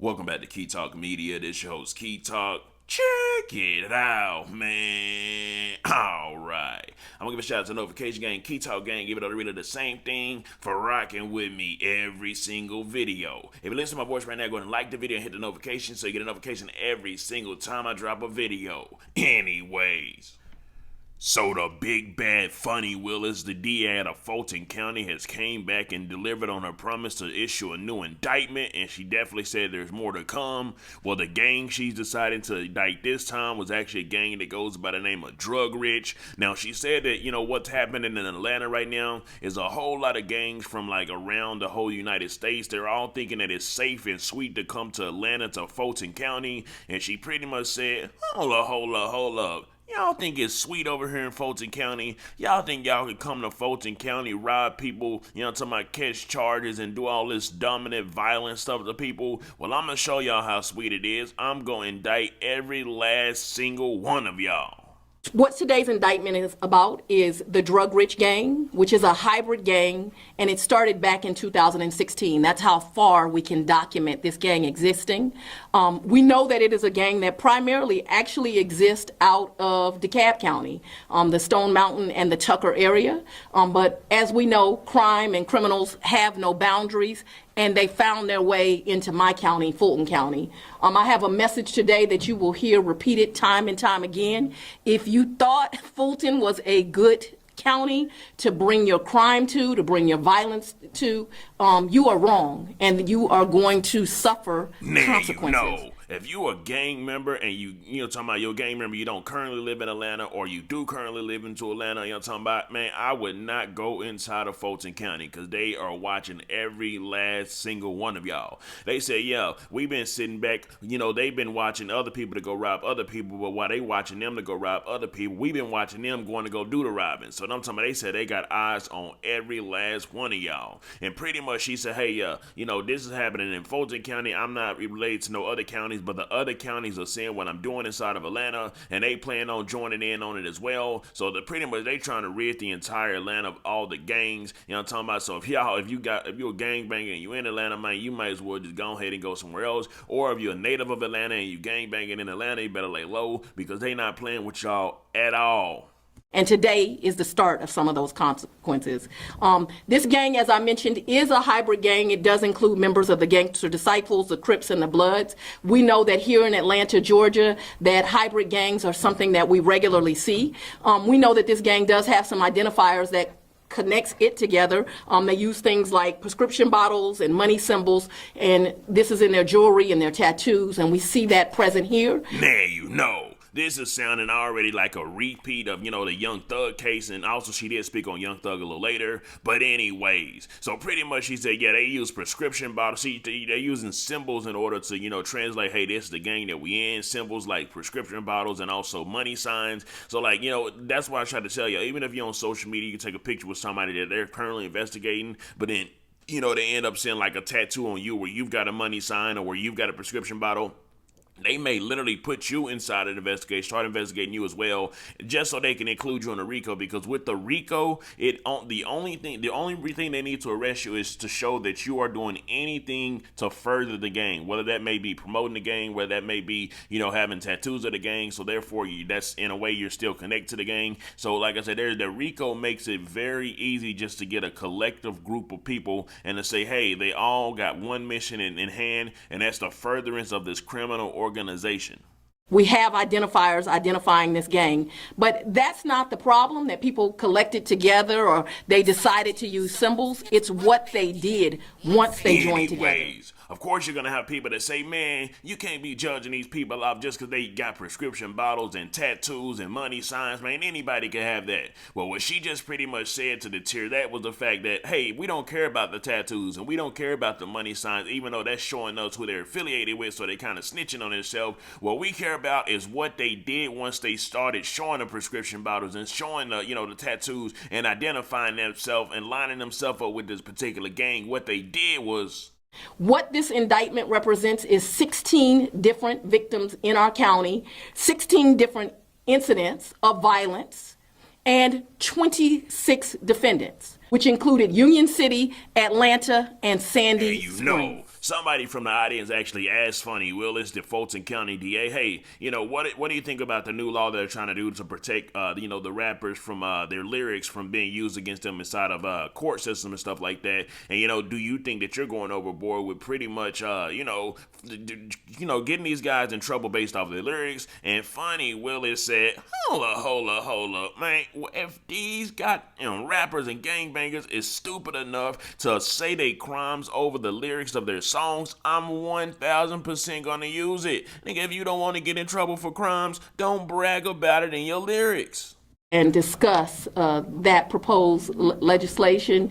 Welcome back to Key Talk Media. This your host, Key Talk. Check it out, man. Alright. I'm gonna give a shout out to Notification Gang, Key Talk Gang, give it a reader the same thing for rocking with me every single video. If you listen to my voice right now, go ahead and like the video and hit the notification so you get a notification every single time I drop a video. Anyways. So the big bad funny Willis, the DA out of Fulton County, has came back and delivered on her promise to issue a new indictment, and she definitely said there's more to come. Well, the gang she's deciding to indict this time was actually a gang that goes by the name of Rxch. Now, she said that, what's happening in Atlanta right now is a whole lot of gangs from like around the whole United States. They're all thinking that it's safe and sweet to come to Atlanta, to Fulton County, and she pretty much said, hold up. Y'all think it's sweet over here in Fulton County? Y'all think y'all could come to Fulton County, rob people, talking about catch charges and do all this dominant, violent stuff to people? Well, I'm going to show y'all how sweet it is. I'm going to indict every last single one of y'all. What today's indictment is about is the Rxch gang, which is a hybrid gang, and it started back in 2016. That's how far we can document this gang existing. We know that it is a gang that primarily actually exists out of DeKalb County, the Stone Mountain and the Tucker area. But as we know, crime and criminals have no boundaries, and they found their way into my county, Fulton County. I have a message today that you will hear repeated time and time again. If you thought Fulton was a good county to bring your crime to bring your violence to, you are wrong, and you are going to suffer consequences. If you a gang member and you talking about your gang member, you don't currently live in Atlanta, or you do currently live into Atlanta, talking about, man, I would not go inside of Fulton County because they are watching every last single one of y'all. They say, yeah, we've been sitting back, they've been watching other people to go rob other people, but while they watching them to go rob other people, we've been watching them going to go do the robbing. So I'm talking about, they said they got eyes on every last one of y'all. And pretty much she said, hey, this is happening in Fulton County. I'm not related to no other counties, but the other counties are seeing what I'm doing inside of Atlanta, and they plan on joining in on it as well. So pretty much they trying to rid the entire Atlanta of all the gangs. You know what I'm talking about? So if you're a gangbanger and you in Atlanta, man, you might as well just go ahead and go somewhere else. Or if you're a native of Atlanta and you gangbanging in Atlanta, you better lay low because they not playing with y'all at all. And today is the start of some of those consequences. This gang, as I mentioned, is a hybrid gang. It does include members of the Gangster Disciples, the Crips, and the Bloods. We know that here in Atlanta, Georgia, that hybrid gangs are something that we regularly see. We know that this gang does have some identifiers that connects it together. They use things like prescription bottles and money symbols, and this is in their jewelry and their tattoos, and we see that present here. Now this is sounding already like a repeat of, the Young Thug case, and also she did speak on Young Thug a little later. But anyways, so pretty much she said, yeah, they use prescription bottles. See, they're using symbols in order to, translate, hey, this is the gang that we in. Symbols like prescription bottles and also money signs. So like, that's why I tried to tell you, even if you're on social media, you can take a picture with somebody that they're currently investigating, but then, they end up seeing like a tattoo on you where you've got a money sign or where you've got a prescription bottle. They may literally put you inside of the investigation, start investigating you as well, just so they can include you in the RICO. Because with the RICO, the only thing they need to arrest you is to show that you are doing anything to further the gang, whether that may be promoting the gang, whether that may be, having tattoos of the gang. So therefore, that's in a way you're still connected to the gang. So like I said, the RICO makes it very easy just to get a collective group of people and to say, hey, they all got one mission in hand, and that's the furtherance of this criminal organization. We have identifiers identifying this gang, but that's not the problem, that people collected together or they decided to use symbols. It's what they did once they joined together. Of course, you're going to have people that say, man, you can't be judging these people off just because they got prescription bottles and tattoos and money signs. Man, anybody can have that. Well, what she just pretty much said to deter that was the fact that, hey, we don't care about the tattoos and we don't care about the money signs, even though that's showing us who they're affiliated with, so they kind of snitching on themselves. What we care about is what they did once they started showing the prescription bottles and showing the tattoos and identifying themselves and lining themselves up with this particular gang. What they did was... What this indictment represents is 16 different victims in our county, 16 different incidents of violence, and 26 defendants, which included Union City, Atlanta, and Sandy Springs. somebody from the audience actually asked Funny Willis, the Fulton County DA, hey, what do you think about the new law they're trying to do to protect, the rappers from their lyrics from being used against them inside of court system and stuff like that? And, do you think that you're going overboard with pretty much, getting these guys in trouble based off their lyrics? And Funny Willis said, hold up, man. If these rappers and gangbangers is stupid enough to say they crimes over the lyrics of their songs, I'm 1000% gonna use it. Nigga, if you don't want to get in trouble for crimes, don't brag about it in your lyrics. And discuss that proposed legislation.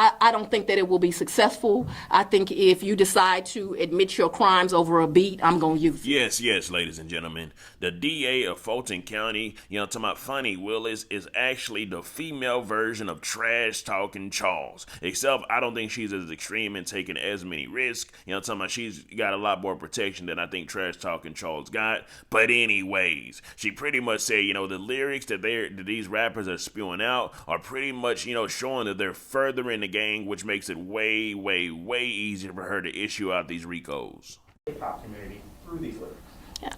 I don't think that it will be successful. I think if you decide to admit your crimes over a beat, I'm going to use it. Yes, ladies and gentlemen. The DA of Fulton County, talking about Funny Willis, is actually the female version of Trash Talking Charles. Except I don't think she's as extreme and taking as many risks. Talking about she's got a lot more protection than I think Trash Talking Charles got. But anyways, she pretty much said, the lyrics that these rappers are spewing out are pretty much, showing that they're furthering the gang, which makes it way, way, way easier for her to issue out these RICOs. Hip-hop community through these lyrics.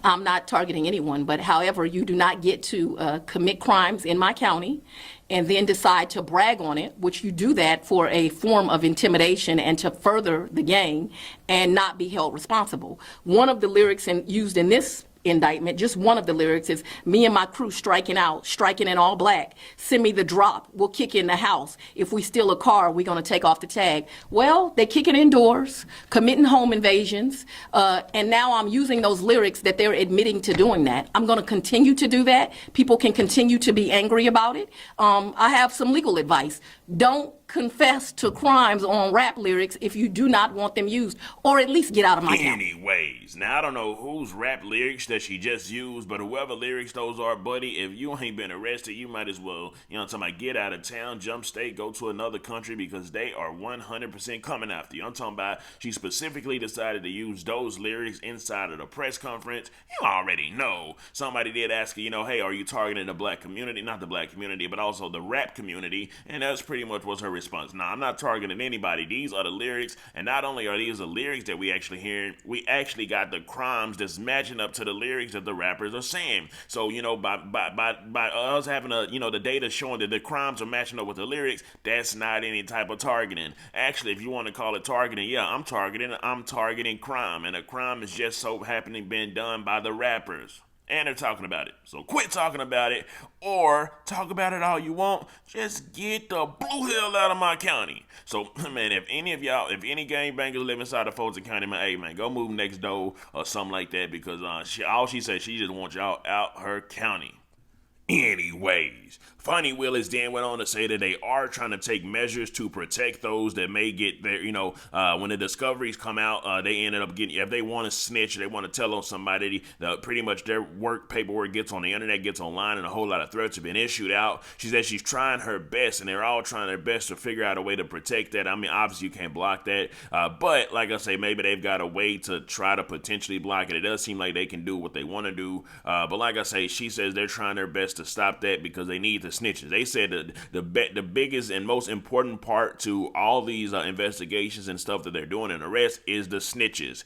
I'm not targeting anyone, but however, you do not get to commit crimes in my county and then decide to brag on it, which you do that for a form of intimidation and to further the gang and not be held responsible. One of the lyrics used in this indictment, just one of the lyrics, is me and my crew striking out, striking in all black. Send me the drop, we'll kick in the house. If we steal a car, we're gonna take off the tag. Well, they kick it indoors, committing home invasions, and now I'm using those lyrics that they're admitting to doing that. I'm gonna continue to do that. People can continue to be angry about it. I have some legal advice. Don't confess to crimes on rap lyrics if you do not want them used, or at least get out of my county. Anyways, now I don't know whose rap lyrics that she just used, but whoever lyrics those are, buddy, if you ain't been arrested, you might as well, talking about get out of town, jump state, go to another country, because they are 100% coming after you. I'm talking about she specifically decided to use those lyrics inside of the press conference. You already know. Somebody did ask her, hey, are you targeting the black community? Not the black community, but also the rap community, and that's pretty much was her response. No, I'm not targeting anybody. These are the lyrics, and not only are these the lyrics that we actually hearing, we actually got the crimes that's matching up to the lyrics that the rappers are saying. So, by us having the data showing that the crimes are matching up with the lyrics, that's not any type of targeting. Actually, if you want to call it targeting, yeah, I'm targeting crime, and a crime is just so happening being done by the rappers. And they're talking about it. So quit talking about it, or talk about it all you want. Just get the blue hell out of my county. So, man, if any gangbangers live inside of Fulton County, man, hey, man, go move next door or something like that, because all she said, she just wants y'all out her county. Anyways, Funny Willis then went on to say that they are trying to take measures to protect those that may get their, when the discoveries come out, they ended up getting, if they want to snitch, they want to tell on somebody, pretty much their work paperwork gets on the internet, gets online, and a whole lot of threats have been issued out. She said she's trying her best, and they're all trying their best to figure out a way to protect that. I mean, obviously you can't block that, but like I say, maybe they've got a way to try to potentially block it. It does seem like they can do what they want to do, but like I say, she says they're trying their best to stop that because they need the snitches. They said that the biggest and most important part to all these investigations and stuff that they're doing and arrests is the snitches.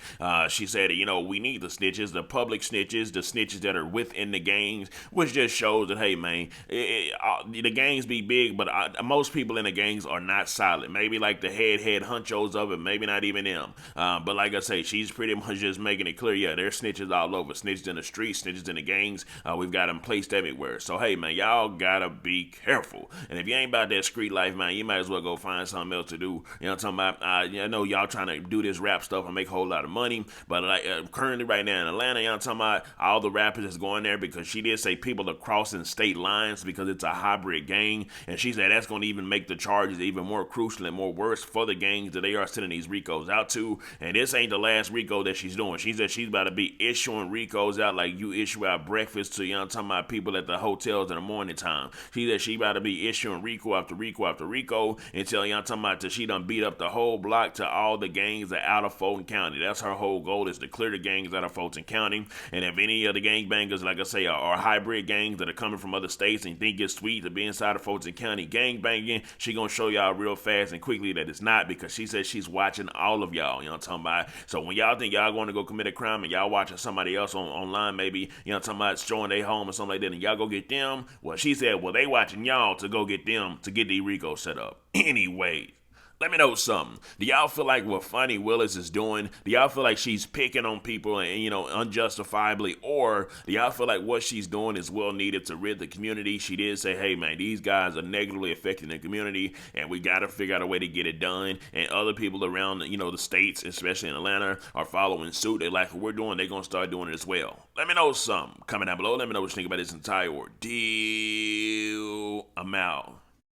She said, we need the snitches, the public snitches, the snitches that are within the gangs, which just shows that, hey, man, the gangs be big, but most people in the gangs are not solid. Maybe like the head honchos of it, maybe not even them. But like I say, she's pretty much just making it clear, yeah, there's snitches all over. Snitches in the streets, snitches in the gangs. We've got them placed everywhere. So, hey, man, y'all gotta be careful. And if you ain't about that street life, man, you might as well go find something else to do. I'm talking about, I know y'all trying to do this rap stuff and make a whole lot of money, but like currently right now in Atlanta, y'all talking about all the rappers that's going there, because she did say people are crossing state lines because it's a hybrid gang, and she said that's going to even make the charges even more crucial and more worse for the gangs that they are sending these RICOs out to. And this ain't the last RICO that she's doing. She said she's about to be issuing RICOs out like you issue out breakfast to, talking about people at the hotels in the morning time. She said she about to be issuing RICO after RICO after RICO until y'all talking about that she done beat up the whole block to all the gangs that out of Fulton County. That's her whole goal, is to clear the gangs out of Fulton County. And if any of the gangbangers, like I say, are hybrid gangs that are coming from other states and think it's sweet to be inside of Fulton County gangbanging, she gonna show y'all real fast and quickly that it's not, because she says she's watching all of y'all. You know what I'm talking about? So when y'all think y'all going to go commit a crime and y'all watching somebody else online, maybe, you know what I'm talking about, showing their home or something like that, and y'all go get them, well, she said, well, they watching y'all to go get them to get the RICO set up. Anyway, let me know something. Do y'all feel like what Fonnie Willis is doing, do y'all feel like she's picking on people and, you know, unjustifiably, or do y'all feel like what she's doing is well needed to rid the community? She did say, hey man, these guys are negatively affecting the community and we got to figure out a way to get it done. And other people around, you know, the states, especially in Atlanta, are following suit. They like what we're doing, they're going to start doing it as well. Let me know something. Comment down below. Let me know what you think about this entire ordeal. I'm out.